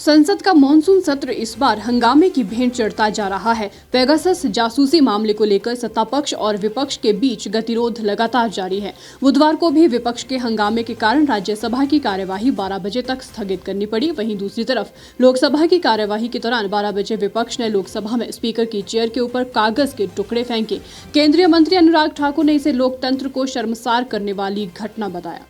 संसद का मानसून सत्र इस बार हंगामे की भेंट चढ़ता जा रहा है। पेगासस जासूसी मामले को लेकर सत्ता पक्ष और विपक्ष के बीच गतिरोध लगातार जारी है। बुधवार को भी विपक्ष के हंगामे के कारण राज्यसभा की कार्यवाही 12 बजे तक स्थगित करनी पड़ी। वहीं दूसरी तरफ लोकसभा की कार्यवाही के दौरान 12 बजे विपक्ष ने लोकसभा में स्पीकर की चेयर के ऊपर कागज के टुकड़े फेंके। केंद्रीय मंत्री अनुराग ठाकुर ने इसे लोकतंत्र को शर्मसार करने वाली घटना बताया।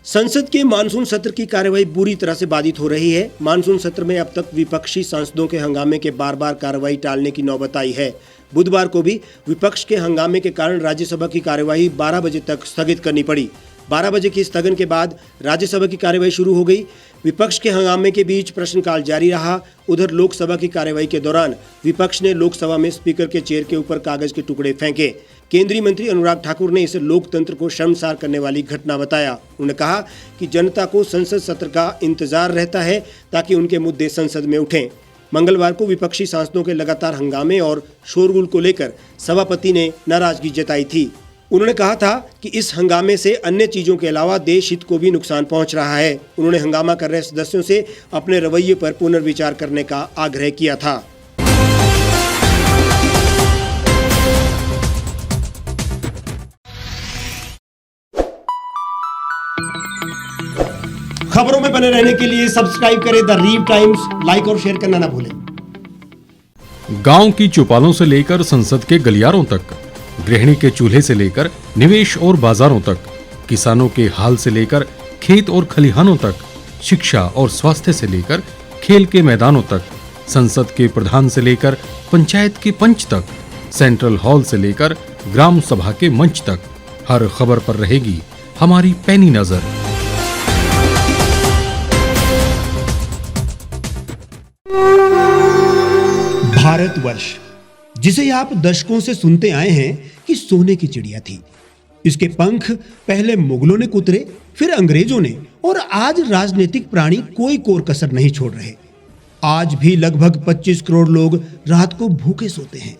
संसद के मानसून सत्र की कार्यवाही बुरी तरह से बाधित हो रही है। मानसून सत्र में अब तक विपक्षी सांसदों के हंगामे के बार कार्यवाही टालने की नौबत आई है। बुधवार को भी विपक्ष के हंगामे के कारण राज्यसभा की कार्यवाही 12 बजे तक स्थगित करनी पड़ी। 12 बजे की स्थगन के बाद राज्यसभा की कार्यवाही शुरू हो गई। विपक्ष के हंगामे के बीच प्रश्नकाल जारी रहा। उधर लोकसभा की कार्यवाही के दौरान विपक्ष ने लोकसभा में स्पीकर के चेयर के ऊपर कागज के टुकड़े फेंके। केंद्रीय मंत्री अनुराग ठाकुर ने इसे लोकतंत्र को शर्मसार करने वाली घटना बताया। उन्होंने कहा कि जनता को संसद सत्र का इंतजार रहता है ताकि उनके मुद्दे संसद में उठें। मंगलवार को विपक्षी सांसदों के लगातार हंगामे और शोरगुल को लेकर सभापति ने नाराजगी जताई थी। उन्होंने कहा था कि इस हंगामे से अन्य चीजों के अलावा देश हित को भी नुकसान पहुंच रहा है। उन्होंने हंगामा कर रहे सदस्यों से अपने रवैये पर पुनर्विचार करने का आग्रह किया था। खबरों में बने रहने के लिए सब्सक्राइब करें द रीव टाइम्स, लाइक और शेयर करना ना भूलें। गांव की चौपालों से लेकर संसद के गलियारों तक, गृहिणी के चूल्हे से लेकर निवेश और बाजारों तक, किसानों के हाल से लेकर खेत और खलिहानों तक, शिक्षा और स्वास्थ्य से लेकर खेल के मैदानों तक, संसद के प्रधान से लेकर पंचायत के पंच तक, सेंट्रल हॉल से लेकर ग्राम सभा के मंच तक, हर खबर पर रहेगी हमारी पैनी नजर। भारतवर्ष, जिसे आप दशकों से सुनते आए हैं कि सोने की चिड़िया थी। इसके पंख पहले मुगलों ने कुतरे, फिर अंग्रेजों ने, और आज राजनीतिक प्राणी कोई कोर कसर नहीं छोड़ रहे। आज भी लगभग 25 करोड़ लोग रात को भूखे सोते हैं।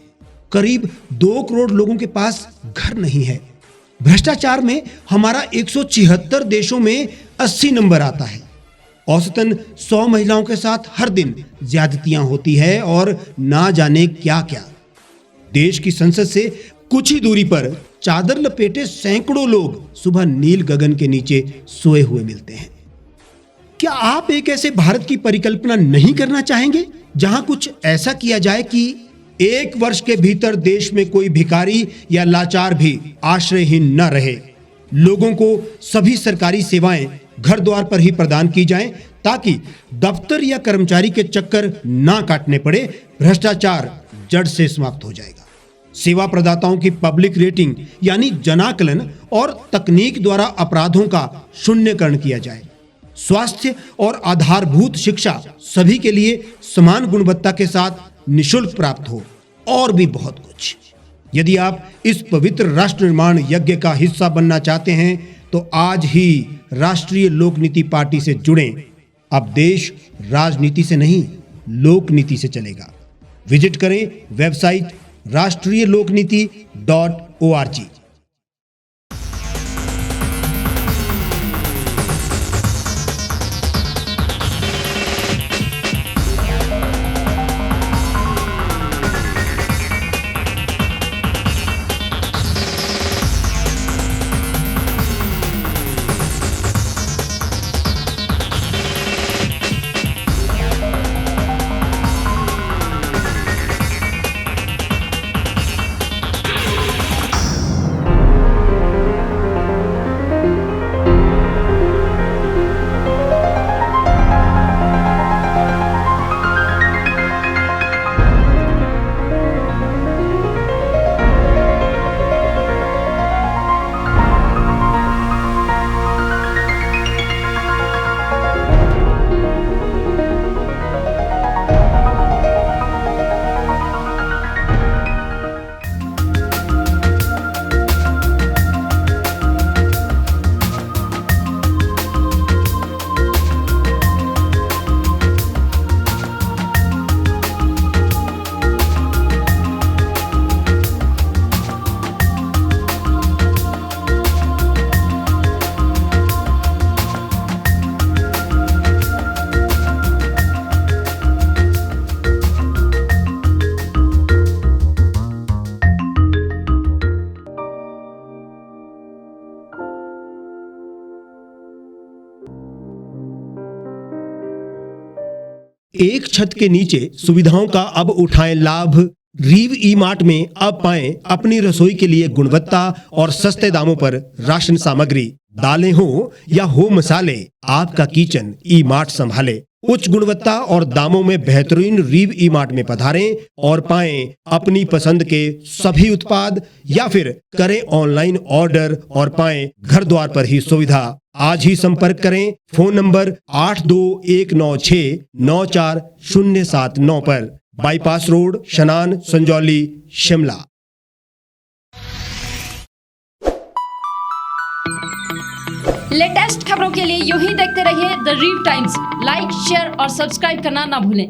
करीब 2 करोड़ लोगों के पास घर नहीं है। भ्रष्टाचार में हमारा 176 देशों में 80 नंबर आता है। औसतन 100 महिलाओं के साथ हर दिन ज्यादतियां होती है और ना जाने क्या क्या। देश की संसद से कुछ ही दूरी पर चादर लपेटे सैकड़ों लोग सुबह नील गगन के नीचे सोए हुए मिलते हैं। क्या आप एक ऐसे भारत की परिकल्पना नहीं करना चाहेंगे जहां कुछ ऐसा किया जाए कि 1 वर्ष के भीतर देश में कोई भिखारी या लाचार भी आश्रयहीन न रहे? लोगों को सभी सरकारी सेवाएं घर द्वार पर ही प्रदान की जाएं ताकि दफ्तर या कर्मचारी के चक्कर ना काटने पड़े। भ्रष्टाचार जड़ से समाप्त हो जाएगा। सेवा प्रदाताओं की पब्लिक रेटिंग यानी जनाकलन और तकनीक द्वारा अपराधों का शून्यकरण किया जाए। स्वास्थ्य और आधारभूत शिक्षा सभी के लिए समान गुणवत्ता के साथ निःशुल्क प्राप्त हो, और भी बहुत कुछ। यदि आप इस पवित्र राष्ट्र निर्माण यज्ञ का हिस्सा बनना चाहते हैं तो आज ही राष्ट्रीय लोक नीति पार्टी से जुड़ें। अब देश राजनीति से नहीं, लोक नीति से चलेगा। विजिट करें वेबसाइट rashtriyalokniti.org। एक छत के नीचे सुविधाओं का अब उठाएं लाभ। रीव ई मार्ट में अब पाएं अपनी रसोई के लिए गुणवत्ता और सस्ते दामों पर राशन सामग्री। दालें हो या हो मसाले, आपका किचन ई मार्ट संभाले। उच्च गुणवत्ता और दामों में बेहतरीन रीव ई मार्ट में पधारें और पाएं अपनी पसंद के सभी उत्पाद, या फिर करें ऑनलाइन ऑर्डर और पाएं घर द्वार पर ही सुविधा। आज ही संपर्क करें फोन नंबर 8219694079 पर, बाईपास रोड, शनान, संजौली, शिमला। लेटेस्ट खबरों के लिए यूं ही देखते रहिए द रीव टाइम्स। लाइक, शेयर और सब्सक्राइब करना ना भूलें।